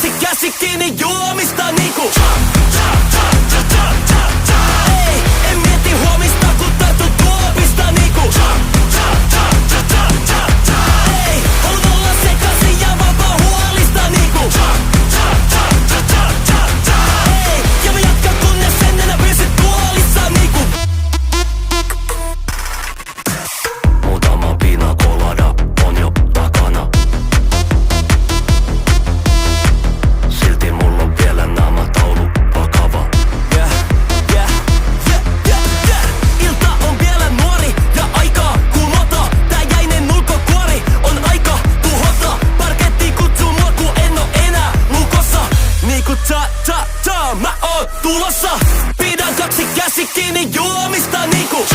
kaksi käsi kiinni juomista niinku. Ei, en mieti huomista kun tartu tuopista niinku. Ei, haluan olla sekaisin ja vapaa huolista niinku. Ei, ja mä jatkan kunnes en enää pysy tuolissa niinku. Muutama pina colada on jo takana. Silti mulla on vielä naamataulu vakava. Ilta on vielä nuori ja aikaa kumota. Tää jäinen ulkokuori on aika tuhota. Parketti kutsuu mua ku en oo enää lukossa. Niinku mä oon tulossa. Pidän kaksi käsi kiinni juomista niinku.